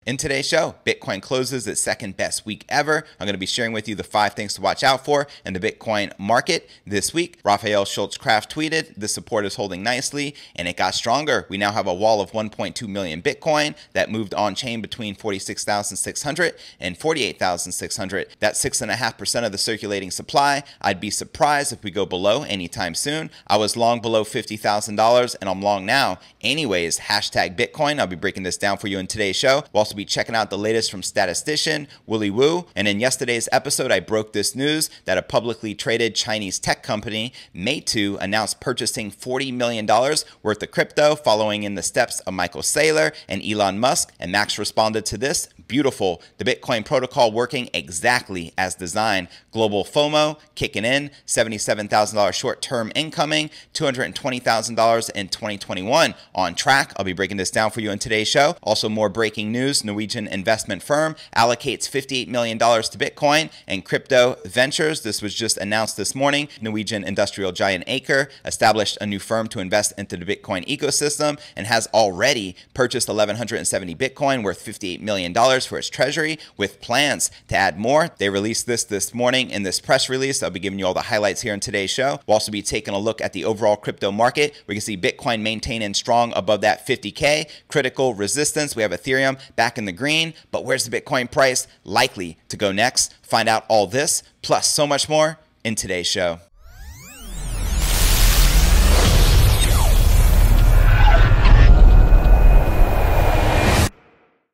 In today's show, Bitcoin closes its second best week ever. I'm going to be sharing with you the 5 things to watch out for in the Bitcoin market this week. Raphael Schultz-Kraft tweeted, the support is holding nicely, and it got stronger. We now have a wall of 1.2 million Bitcoin that moved on chain between 46,600 and 48,600. That's 6.5% of the circulating supply. I'd be surprised if we go below anytime soon. I was long below $50,000 and I'm long now. Anyways, hashtag Bitcoin. I'll be breaking this down for you in today's show. We'll also be checking out the latest from statistician Willy Woo. And in yesterday's episode, I broke this news that a publicly traded Chinese tech company, Meitu, announced purchasing $40 million worth of crypto following in the steps of Michael Saylor and Elon Musk. And Max responded to this. Beautiful. The Bitcoin protocol working exactly as designed. Global FOMO kicking in. $77,000 short-term incoming. $220,000 in 2021. On track. I'll be breaking this down for you in today's show. Also, more breaking news. Norwegian investment firm allocates $58 million to Bitcoin and crypto ventures. This was just announced this morning. Norwegian industrial giant Aker established a new firm to invest into the Bitcoin ecosystem and has already purchased 1,170 Bitcoin worth $58 million for its treasury with plans to add more. They released this morning in this press release. I'll be giving you all the highlights here in today's show. We'll also be taking a look at the overall crypto market. We can see Bitcoin maintaining strong above that 50K critical resistance. We have Ethereum back in the green, but where's the Bitcoin price likely to go next? Find out all this plus so much more in today's show.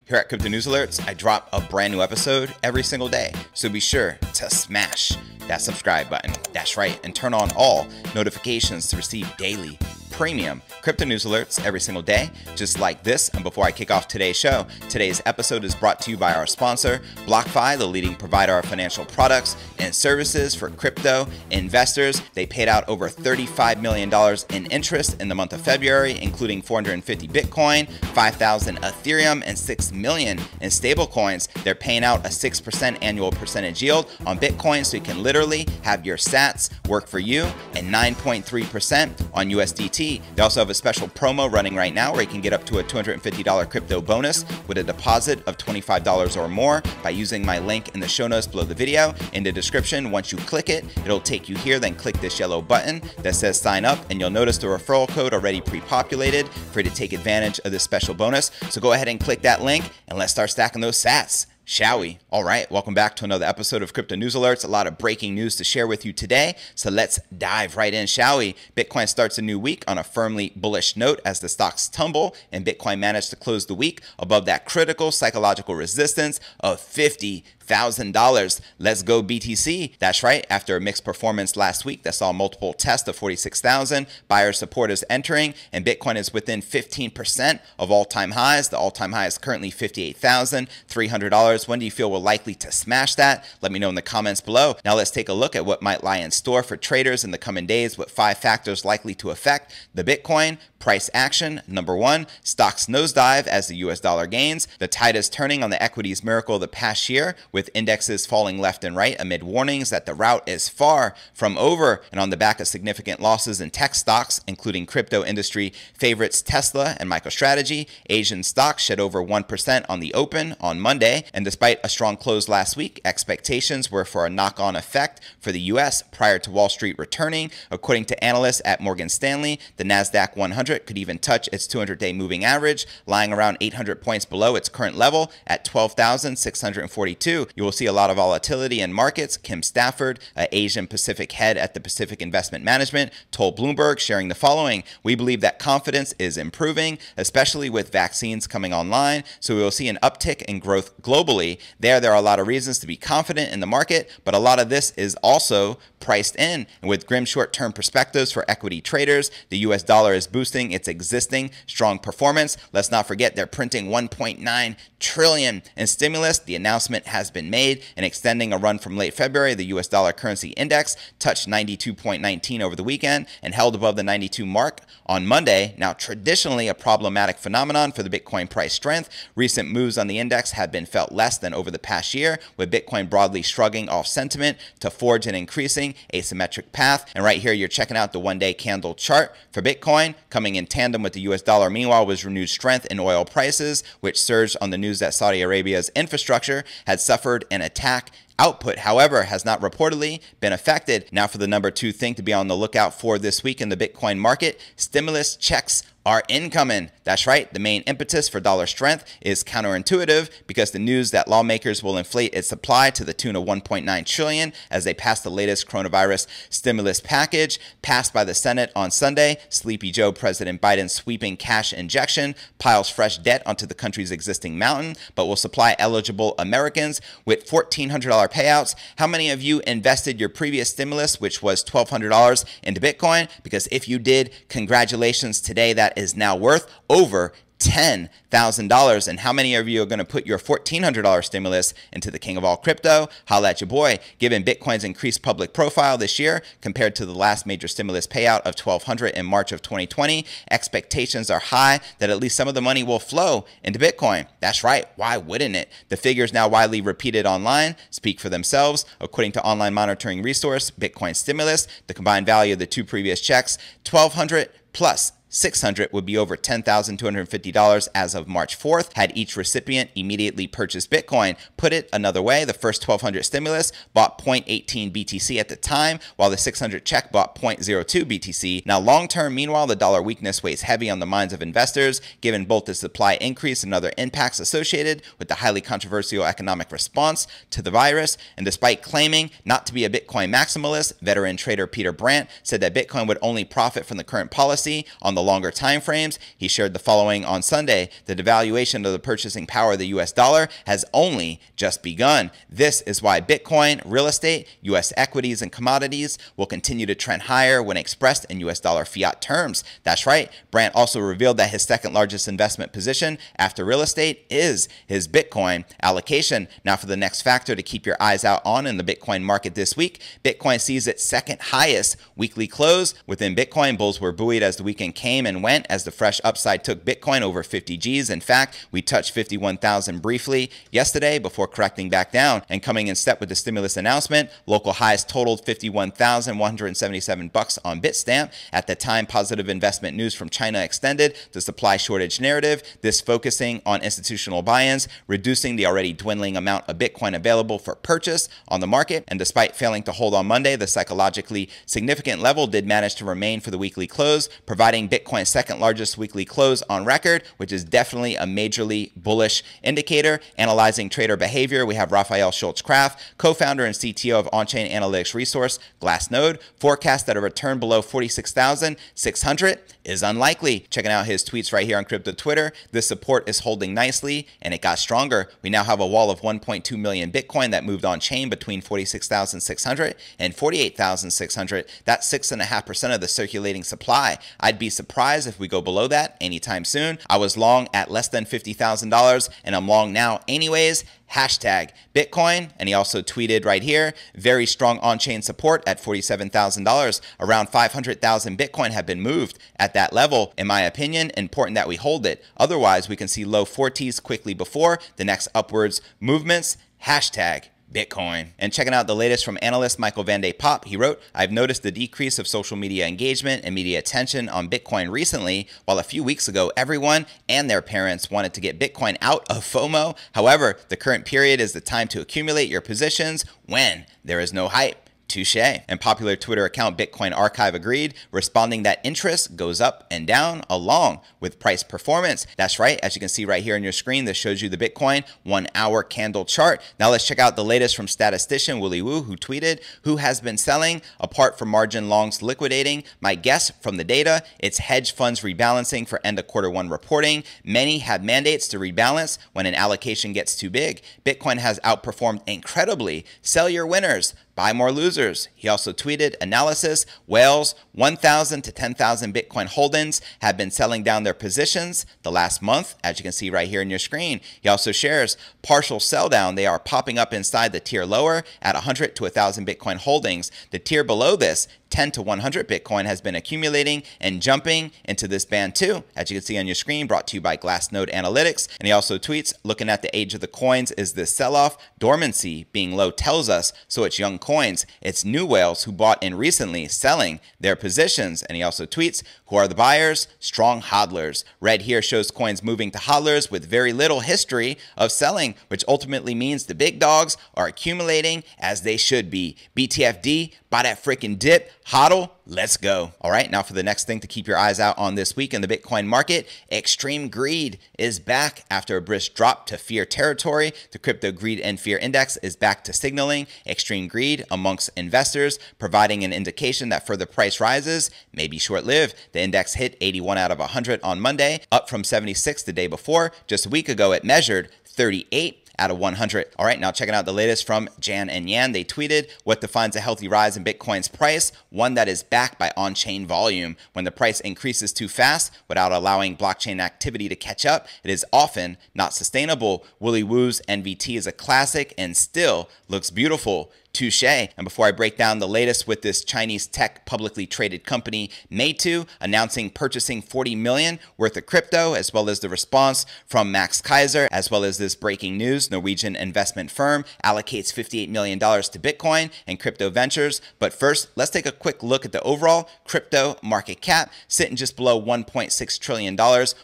Here at Crypto News Alerts, I drop a brand new episode every single day, so be sure to smash that subscribe button. That's right, and turn on all notifications to receive daily premium crypto news alerts every single day, just like this. And before I kick off today's show, today's episode is brought to you by our sponsor, BlockFi, the leading provider of financial products and services for crypto investors. They paid out over $35 million in interest in the month of February, including 450 Bitcoin, 5,000 Ethereum, and 6 million in stable coins. They're paying out a 6% annual percentage yield on Bitcoin, so you can literally have your sats work for you, and 9.3% on USDT. They also have a special promo running right now where you can get up to a $250 crypto bonus with a deposit of $25 or more by using my link in the show notes below the video. In the description, once you click it, it'll take you here. Then click this yellow button that says sign up, and you'll notice the referral code already pre-populated for you to take advantage of this special bonus. So go ahead and click that link and let's start stacking those sats. Shall we? All right, welcome back to another episode of Crypto News Alerts. A lot of breaking news to share with you today, so let's dive right in, shall we? Bitcoin starts a new week on a firmly bullish note as the stocks tumble, and Bitcoin managed to close the week above that critical psychological resistance of $50,000. Let's go BTC. That's right. After a mixed performance last week that saw multiple tests of 46,000, buyer support is entering, and Bitcoin is within 15% of all-time highs. The all-time high is currently $58,300. When do you feel we're likely to smash that? Let me know in the comments below. Now let's take a look at what might lie in store for traders in the coming days with 5 factors likely to affect the Bitcoin price action. Number 1, stocks nosedive as the US dollar gains. The tide is turning on the equities miracle of the past year, with indexes falling left and right amid warnings that the rout is far from over, and on the back of significant losses in tech stocks, including crypto industry favorites Tesla and MicroStrategy. Asian stocks shed over 1% on the open on Monday, and despite a strong close last week, expectations were for a knock-on effect for the US prior to Wall Street returning. According to analysts at Morgan Stanley, the Nasdaq 100 could even touch its 200-day moving average, lying around 800 points below its current level at 12,642. You will see a lot of volatility in markets. Kim Stafford, an Asian Pacific head at the Pacific Investment Management, told Bloomberg, sharing the following: "We believe that confidence is improving, especially with vaccines coming online, so we will see an uptick in growth globally. There are a lot of reasons to be confident in the market, but a lot of this is also priced in. And with grim short-term perspectives for equity traders, the US dollar is boosting its existing strong performance. Let's not forget they're printing $1.9 trillion in stimulus. The announcement has been made, and extending a run from late February, the US dollar currency index touched 92.19 over the weekend and held above the 92 mark on Monday. Now, traditionally a problematic phenomenon for the Bitcoin price strength, recent moves on the index have been felt less less than over the past year, with Bitcoin broadly shrugging off sentiment to forge an increasing asymmetric path. And right here, you're checking out the one-day candle chart for Bitcoin. Coming in tandem with the US dollar, meanwhile, was renewed strength in oil prices, which surged on the news that Saudi Arabia's infrastructure had suffered an attack. Output, however, has not reportedly been affected. Now for the number 2 thing to be on the lookout for this week in the Bitcoin market, stimulus checks are incoming. That's right, the main impetus for dollar strength is counterintuitive because the news that lawmakers will inflate its supply to the tune of $1.9 trillion as they pass the latest coronavirus stimulus package passed by the Senate on Sunday. Sleepy Joe President Biden's sweeping cash injection piles fresh debt onto the country's existing mountain, but will supply eligible Americans with $1,400 payouts. How many of you invested your previous stimulus, which was $1,200, into Bitcoin? Because if you did, congratulations. Today that is now worth over $10,000. And how many of you are going to put your $1,400 stimulus into the king of all crypto? Holla at your boy. Given Bitcoin's increased public profile this year compared to the last major stimulus payout of $1,200 in March of 2020, expectations are high that at least some of the money will flow into Bitcoin. That's right. Why wouldn't it? The figures now widely repeated online speak for themselves. According to online monitoring resource Bitcoin Stimulus, the combined value of the 2 previous checks, $1,200 plus $600 would be over $10,250 as of March 4th had each recipient immediately purchased Bitcoin. Put it another way, the first $1,200 stimulus bought 0.18 BTC at the time, while the $600 check bought 0.02 BTC. Now long-term, meanwhile, the dollar weakness weighs heavy on the minds of investors, given both the supply increase and other impacts associated with the highly controversial economic response to the virus. And despite claiming not to be a Bitcoin maximalist, veteran trader Peter Brandt said that Bitcoin would only profit from the current policy on the longer time frames. He shared the following on Sunday: the devaluation of the purchasing power of the US dollar has only just begun. This is why Bitcoin, real estate, US equities, and commodities will continue to trend higher when expressed in US dollar fiat terms. That's right. Brandt also revealed that his second largest investment position after real estate is his Bitcoin allocation. Now for the next factor to keep your eyes out on in the Bitcoin market this week, Bitcoin sees its second highest weekly close. Within Bitcoin, bulls were buoyed as the weekend came and went as the fresh upside took Bitcoin over 50 Gs. In fact, we touched 51,000 briefly yesterday before correcting back down. And coming in step with the stimulus announcement, local highs totaled 51,177 bucks on Bitstamp. At the time, positive investment news from China extended the supply shortage narrative, this focusing on institutional buy-ins, reducing the already dwindling amount of Bitcoin available for purchase on the market. And despite failing to hold on Monday, the psychologically significant level did manage to remain for the weekly close, providing Bitcoin's second largest weekly close on record, which is definitely a majorly bullish indicator. Analyzing trader behavior, we have Raphael Schultz-Kraft, co-founder and CTO of on-chain analytics resource Glassnode, forecast that a return below 46,600 is unlikely. Checking out his tweets right here on crypto Twitter, this support is holding nicely and it got stronger. We now have a wall of 1.2 million Bitcoin that moved on chain between 46,600 and 48,600. That's 6.5% of the circulating supply. I'd be surprised if we go below that anytime soon. I was long at less than $50,000 and I'm long now anyways. Hashtag Bitcoin. And he also tweeted right here, very strong on-chain support at $47,000. Around 500,000 Bitcoin have been moved at that level. In my opinion, important that we hold it. Otherwise, we can see low 40s quickly before the next upwards movements. Hashtag Bitcoin. And checking out the latest from analyst Michael Van de Poppe, he wrote, I've noticed the decrease of social media engagement and media attention on Bitcoin recently, while a few weeks ago, everyone and their parents wanted to get Bitcoin out of FOMO. However, the current period is the time to accumulate your positions when there is no hype. Touche. And popular Twitter account Bitcoin Archive agreed, responding that interest goes up and down along with price performance. That's right. As you can see right here on your screen, this shows you the Bitcoin 1 hour candle chart. Now let's check out the latest from statistician Willy Woo, who tweeted, who has been selling apart from margin longs liquidating? My guess from the data, it's hedge funds rebalancing for end of Q1 reporting. Many have mandates to rebalance when an allocation gets too big. Bitcoin has outperformed incredibly. Sell your winners. Buy more losers. He also tweeted, analysis, whales, 1,000 to 10,000 Bitcoin holdings have been selling down their positions the last month, as you can see right here in your screen. He also shares partial sell down. They are popping up inside the tier lower at 100 to 1,000 Bitcoin holdings. The tier below this, 10 to 100 Bitcoin has been accumulating and jumping into this band too, as you can see on your screen, brought to you by Glassnode Analytics. And he also tweets, looking at the age of the coins, is this sell-off? Dormancy being low tells us, so it's young coins. It's new whales who bought in recently, selling their positions. And he also tweets, who are the buyers? Strong hodlers. Red here shows coins moving to hodlers with very little history of selling, which ultimately means the big dogs are accumulating as they should be. BTFD, buy that freaking dip, hodl, let's go. All right, now for the next thing to keep your eyes out on this week in the Bitcoin market, extreme greed is back after a brisk drop to fear territory. The crypto greed and fear index is back to signaling extreme greed amongst investors, providing an indication that further price rises may be short-lived. The index hit 81 out of 100 on Monday, up from 76 the day before. Just a week ago, it measured 38 out of 100. All right, now checking out the latest from Jan and Yan. They tweeted, what defines a healthy rise in Bitcoin's price? One that is backed by on-chain volume. When the price increases too fast without allowing blockchain activity to catch up, it is often not sustainable. Willy Woo's NVT is a classic and still looks beautiful. Touche. And before I break down the latest with this Chinese tech publicly traded company, Seetee, announcing purchasing 40 million worth of crypto, as well as the response from Max Keiser, as well as this breaking news, Norwegian investment firm allocates $58 million to Bitcoin and crypto ventures. But first, let's take a quick look at the overall crypto market cap, sitting just below $1.6 trillion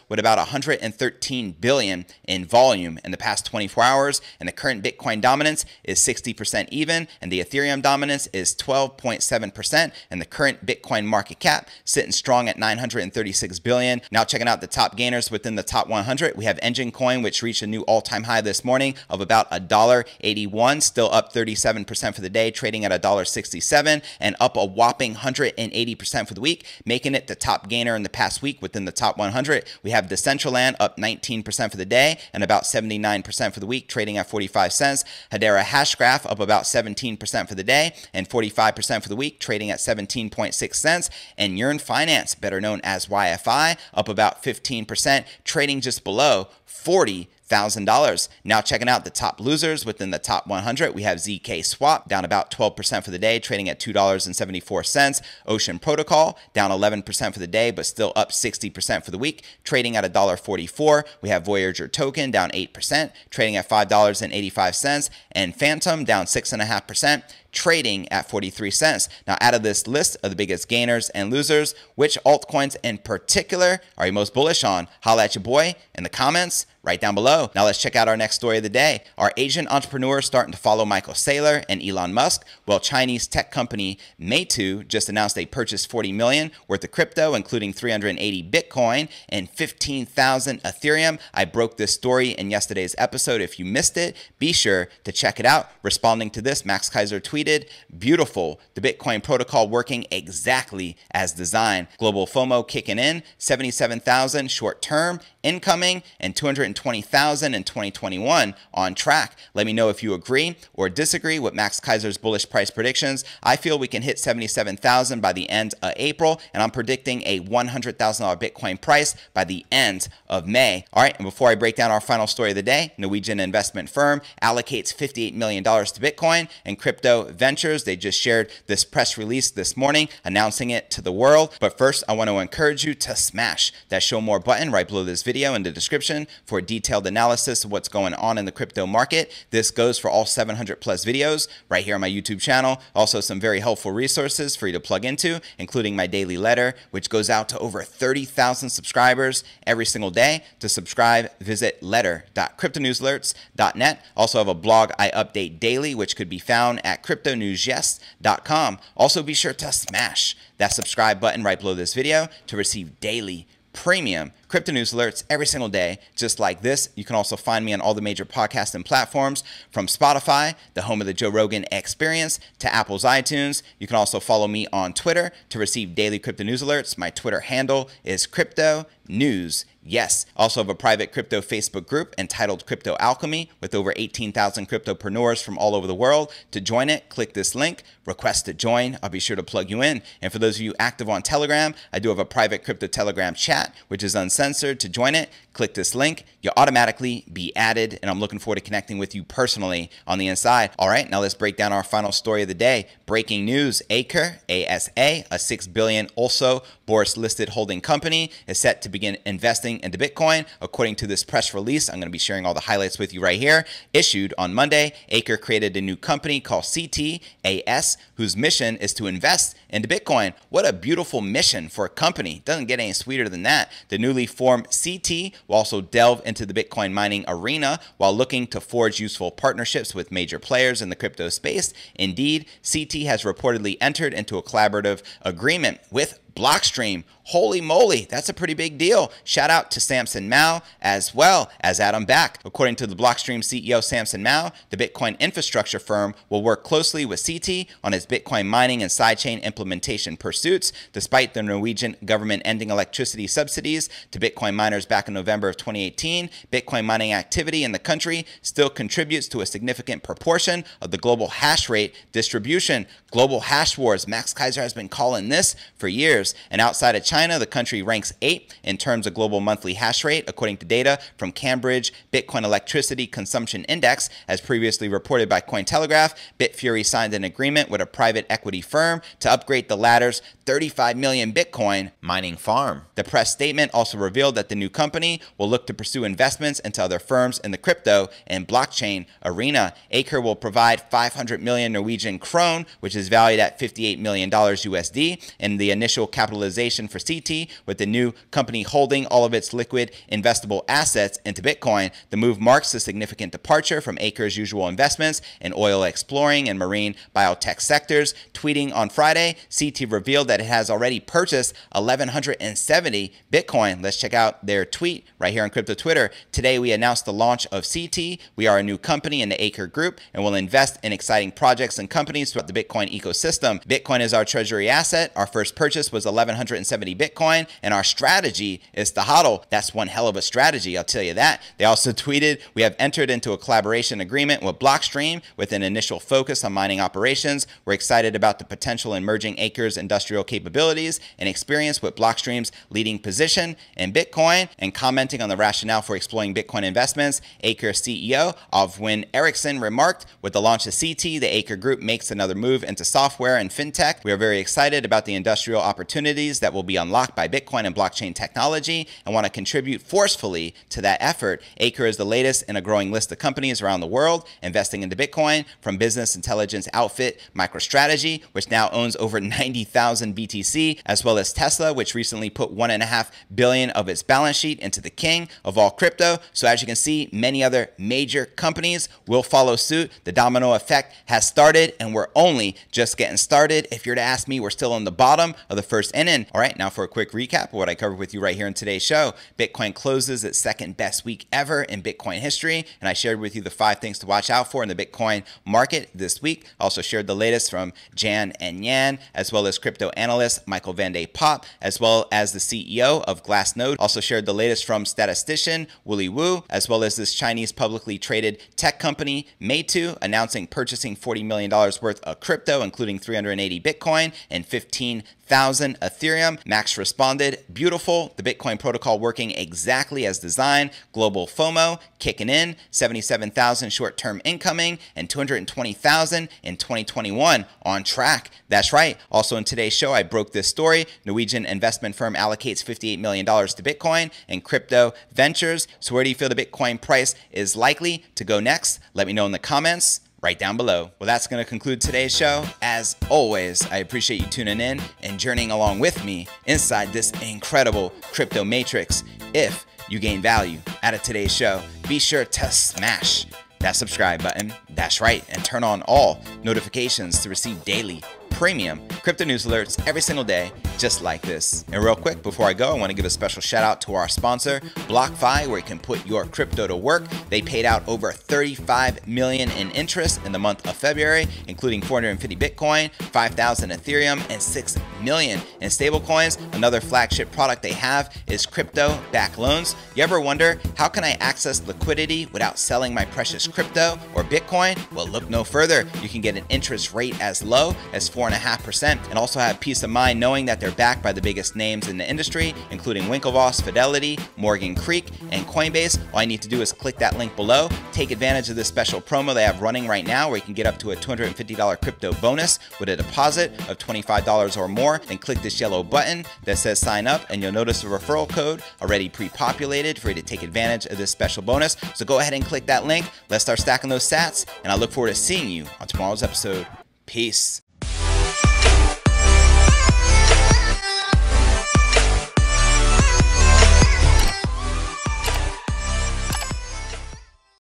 with about 113 billion in volume in the past 24 hours. And the current Bitcoin dominance is 60% even, and the Ethereum dominance is 12.7%, and the current Bitcoin market cap sitting strong at 936 billion. Now checking out the top gainers within the top 100, we have Engine Coin, which reached a new all-time high this morning of about $1.81, still up 37% for the day, trading at $1.67, and up a whopping 180% for the week, making it the top gainer in the past week within the top 100. We have Decentraland up 19% for the day and about 79% for the week, trading at 45 cents. Hedera Hashgraph up about 17% for the day and 45% for the week, trading at 17.6 cents. And Yearn Finance, better known as YFI, up about 15%, trading just below $40,000. Now checking out the top losers within the top 100, we have ZK Swap down about 12% for the day, trading at $2.74. Ocean Protocol down 11% for the day, but still up 60% for the week, trading at $1.44. We have Voyager Token down 8%, trading at $5.85, and Phantom down 6.5%, trading at 43 cents. Now, out of this list of the biggest gainers and losers, which altcoins in particular are you most bullish on? Holla at your boy in the comments right down below. Now let's check out our next story of the day. Are Asian entrepreneurs starting to follow Michael Saylor and Elon Musk? Well, Chinese tech company Seetee just announced they purchased 40 million worth of crypto, including 380 Bitcoin and 15,000 Ethereum. I broke this story in yesterday's episode. If you missed it, be sure to check it out. Responding to this, Max Keiser tweeted, beautiful, the Bitcoin protocol working exactly as designed. Global FOMO kicking in, 77,000 short term incoming and 220,000 in 2021 on track. Let me know if you agree or disagree with Max Keiser's bullish price predictions. I feel we can hit 77,000 by the end of April, and I'm predicting a $100,000 Bitcoin price by the end of May. All right, and before I break down our final story of the day, Norwegian investment firm allocates $58 million to Bitcoin and crypto ventures. They just shared this press release this morning announcing it to the world. But first, I want to encourage you to smash that show more button right below this video in the description for a detailed analysis of what's going on in the crypto market. This goes for all 700 plus videos right here on my YouTube channel. Also some very helpful resources for you to plug into, including my daily letter, which goes out to over 30,000 subscribers every single day. To subscribe, visit letter.cryptonewsalerts.net. Also have a blog I update daily, which could be found at cryptonewsyes.com. Also be sure to smash that subscribe button right below this video to receive daily premium crypto news alerts every single day, just like this. You can also find me on all the major podcasting platforms, from Spotify, the home of the Joe Rogan Experience, to Apple's iTunes. You can also follow me on Twitter to receive daily crypto news alerts. My Twitter handle is Crypto News. Yes. Also have a private crypto Facebook group entitled Crypto Alchemy with over 18,000 cryptopreneurs from all over the world. To join it, click this link, request to join. I'll be sure to plug you in. And for those of you active on Telegram, I do have a private crypto Telegram chat, which is uncensored. To join it, click this link, you'll automatically be added, and I'm looking forward to connecting with you personally on the inside. All right, now let's break down our final story of the day. Breaking news, Aker ASA, a $6 billion Oslo Børs-listed holding company, is set to begin investing into Bitcoin. According to this press release, I'm going to be sharing all the highlights with you right here. Issued on Monday, Aker created a new company called Seetee AS, whose mission is to invest into Bitcoin. What a beautiful mission for a company. Doesn't get any sweeter than that. The newly formed Seetee will also delve into the Bitcoin mining arena while looking to forge useful partnerships with major players in the crypto space. Indeed, Seetee has reportedly entered into a collaborative agreement with Blockstream. Holy moly, that's a pretty big deal. Shout out to Samson Mow as well as Adam Back. According to the Blockstream CEO Samson Mow, the Bitcoin infrastructure firm will work closely with Seetee on its Bitcoin mining and sidechain implementation pursuits. Despite the Norwegian government ending electricity subsidies to Bitcoin miners back in November of 2018, Bitcoin mining activity in the country still contributes to a significant proportion of the global hash rate distribution. Global hash wars, Max Kaiser has been calling this for years. And outside of China, the country ranks 8th in terms of global monthly hash rate, according to data from Cambridge Bitcoin Electricity Consumption Index. As previously reported by Cointelegraph, Bitfury signed an agreement with a private equity firm to upgrade the latter's 35 million Bitcoin mining farm. The press statement also revealed that the new company will look to pursue investments into other firms in the crypto and blockchain arena. Aker will provide 500 million Norwegian krone, which is valued at $58 million USD, in the initial capitalization for Seetee, with the new company holding all of its liquid investable assets into Bitcoin. The move marks a significant departure from Aker's usual investments in oil exploring and marine biotech sectors. Tweeting on Friday, Seetee revealed that it has already purchased 1,170 Bitcoin. Let's check out their tweet right here on crypto Twitter. Today we announced the launch of Seetee. We are a new company in the Aker group and will invest in exciting projects and companies throughout the Bitcoin ecosystem. Bitcoin is our treasury asset. Our first purchase was 1,170 Bitcoin, and our strategy is to hodl. That's one hell of a strategy, I'll tell you that. They also tweeted, we have entered into a collaboration agreement with Blockstream with an initial focus on mining operations. We're excited about the potential in merging Aker's industrial capabilities and experience with Blockstream's leading position in Bitcoin. And commenting on the rationale for exploring Bitcoin investments, Aker CEO Avwin Eriksson remarked, with the launch of Seetee, the Aker group makes another move into software and fintech. We are very excited about the industrial opportunities that will be unlocked by Bitcoin and blockchain technology and want to contribute forcefully to that effort. Aker is the latest in a growing list of companies around the world investing into Bitcoin, from business intelligence outfit MicroStrategy, which now owns over 90,000 BTC, as well as Tesla, which recently put $1.5 billion of its balance sheet into the king of all crypto. So as you can see, many other major companies will follow suit. The domino effect has started, and we're only just getting started. If you're to ask me, we're still on the bottom of the first inning. All right, now for a quick recap of what I covered with you right here in today's show. Bitcoin closes its second best week ever in Bitcoin history, and I shared with you the 5 things to watch out for in the Bitcoin market this week. I also shared the latest from Jan and Yan, as well as crypto analyst Michael Van de Poppe, as well as the CEO of Glassnode. Also shared the latest from statistician Willy Woo, as well as this Chinese publicly traded tech company Meitu announcing purchasing $40 million worth of crypto, including 380 Bitcoin and 15,000 Ethereum. Max responded, beautiful, the Bitcoin protocol working exactly as designed. Global FOMO kicking in, 77,000 short-term incoming and 220,000 in 2021, on track. That's right. Also in today's show, I broke this story. Norwegian investment firm allocates $58 million to Bitcoin and crypto ventures. So where do you feel the Bitcoin price is likely to go next? Let me know in the comments right down below. Well, that's going to conclude today's show. As always, I appreciate you tuning in and journeying along with me inside this incredible crypto matrix. If you gain value out of today's show, be sure to smash that subscribe button. That's right, and turn on all notifications to receive daily premium crypto news alerts every single day, just like this. And real quick, before I go, I want to give a special shout out to our sponsor, BlockFi, where you can put your crypto to work. They paid out over $35 million in interest in the month of February, including 450 Bitcoin, 5,000 Ethereum, and 6 million in stablecoins. Another flagship product they have is crypto-backed loans. You ever wonder, how can I access liquidity without selling my precious crypto or Bitcoin? Well, look no further. You can get an interest rate as low as 4.5% 100%, and also have peace of mind knowing that they're backed by the biggest names in the industry, including Winklevoss, Fidelity, Morgan Creek, and Coinbase. All you need to do is click that link below, take advantage of this special promo they have running right now where you can get up to a $250 crypto bonus with a deposit of $25 or more. Then click this yellow button that says sign up, and you'll notice the referral code already pre-populated for you to take advantage of this special bonus. So go ahead and click that link. Let's start stacking those sats, and I look forward to seeing you on tomorrow's episode. Peace.